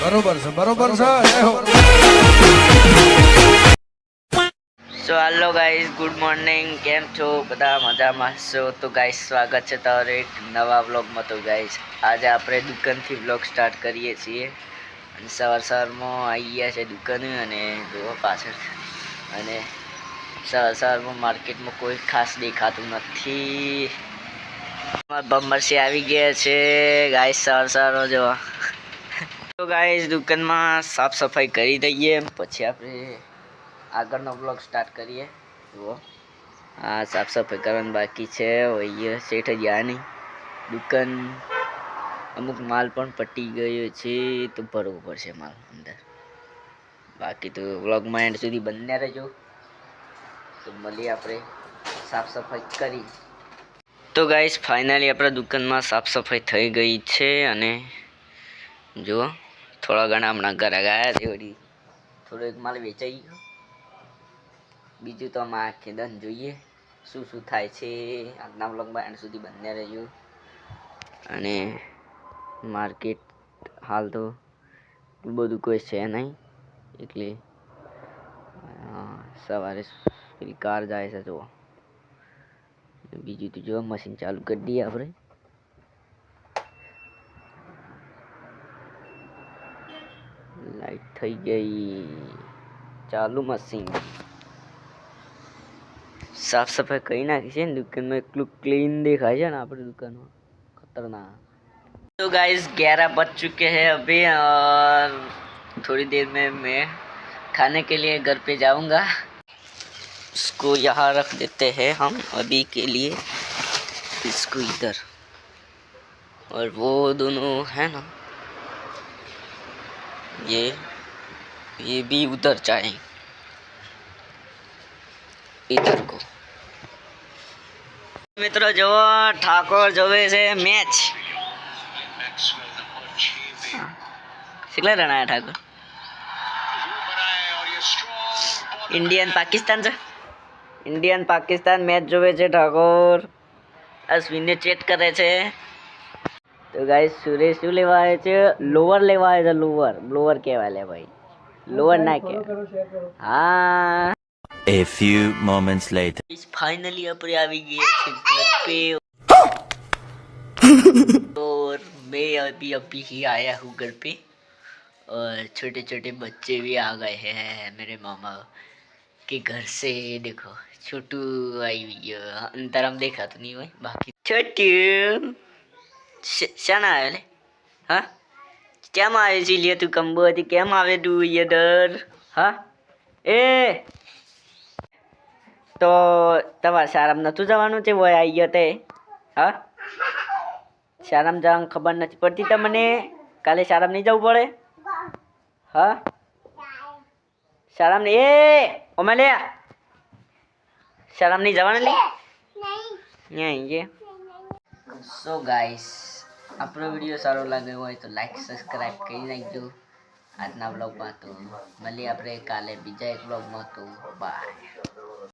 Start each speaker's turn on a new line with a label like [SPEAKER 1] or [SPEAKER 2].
[SPEAKER 1] બરોબર છે બરોબર છે જય હો
[SPEAKER 2] so hello guys, good morning. કેમ છો બધા? મજામાં છો? તો ગાઈઝ સ્વાગત છે તમારે એક નવા વ્લોગમાં. તો ગાઈઝ આજે આપણે દુકાનથી વ્લોગ સ્ટાર્ટ કરીએ છીએ અને સવારમાં આવી ગયા છે દુકાને અને જોવા પાછળ અને સવારમાં માર્કેટમાં કોઈ ખાસ દેખાતું નથી. બમ્બરસી આવી ગયા છે ગાઈઝ સવારમાં જોવા. તો ગાઈઝ દુકાનમાં સાફ સફાઈ કરી દઈએ પછી આપણે આગળનો બ્લોગ સ્ટાર્ટ કરીએ. જુઓ આ સાફ સફાઈ કરવાની બાકી છે. હોય શેઠ ગયા નહીં દુકાન, અમુક માલ પણ પટી ગયો છે તો ભરવું પડશે માલ અંદર. બાકી તો વ્લોગમાં એન્ડ સુધી બન્યા રહેજો. તો મળીએ આપણે સાફ સફાઈ કરી. તો ગાઈસ ફાઇનલી આપણા દુકાનમાં સાફ સફાઈ થઈ ગઈ છે અને જુઓ થોડા ઘણા હમણાં ઘરે ગયા છે. વળી થોડો એક માલ વેચાઈ ગયો. બીજું તો આમાં આખી દન જોઈએ શું શું થાય છે. આજના વ્લોગમાં એન્ડ સુધી બન્યા રહેજો. અને માર્કેટ હાલ તો બધું કોઈ છે નહીં એટલે સવારે પેલી કાર જાય છે જુઓ. બીજું તો જો મશીન ચાલુ કરી દઈએ આપણે. લાઈટ થઈ ગઈ ચાલુ. મશીન સાફ સફાઈ કરી નાખી છે ને દુકાનમાં. એટલું ક્લીન દેખાય છે ને આપણી દુકાનમાં, खतरनाक. तो गाइस 11 बज चुके हैं अभी और थोड़ी देर में मैं खाने के लिए घर पे जाऊंगा. इसको यहाँ रख देते हैं हम अभी के लिए, इसको इधर. और वो दोनों है ना ये भी उधर जाएं इधर को. મિત્રો જો ઠાકોર જોવે છે મેચ. કેટલા રન આયા ઠાકોર? ઇન્ડિયન પાકિસ્તાન છે. ઇન્ડિયન પાકિસ્તાન મેચ જોવે છે ઠાકોર. અશ્વિનને ચેટ કરે છે. તો ગાઈસ સુરેશ શું લેવા આવે છે? લોવર લેવા આવે છે. લોવર બ્લોવર કહેવાય લે ભાઈ, લોવર ના કહેવાય. હા.
[SPEAKER 3] A few moments later.
[SPEAKER 2] Finally આપણે આવી ગયા છે घर पे और मैं अभी अभी ही आया हूँ घर पे और छोटे छोटे बच्चे भी आ गए हैं मेरे मामा के घर से. देखो छोटू आई गयो. अंतर हम देखा तो नहीं હોય બાકી. छोटू શાના આવે લે? હા કેમ આવે છે લે તું? કંબો હતી કેમ આવે તું યદર? હા એ તો તમારે શારામ નતું જવાનું છે? હોય આવી ગયો તે. હા શારામ જવાનું ખબર નથી પડતી તમને? કાલે શારામ નહીં જવું પડે? હા શારામ એ ઓમે લે શારામ નહીં જવાનું લે નહીં. સો ગાઈસ આપણો વિડીયો સારો લાગ્યો હોય તો લાઈક સબસ્ક્રાઈબ કરી નાખજો આજના બ્લોગમાં. તો મળીએ આપણે કાલે બીજા એક બ્લોગમાં. તો બાય.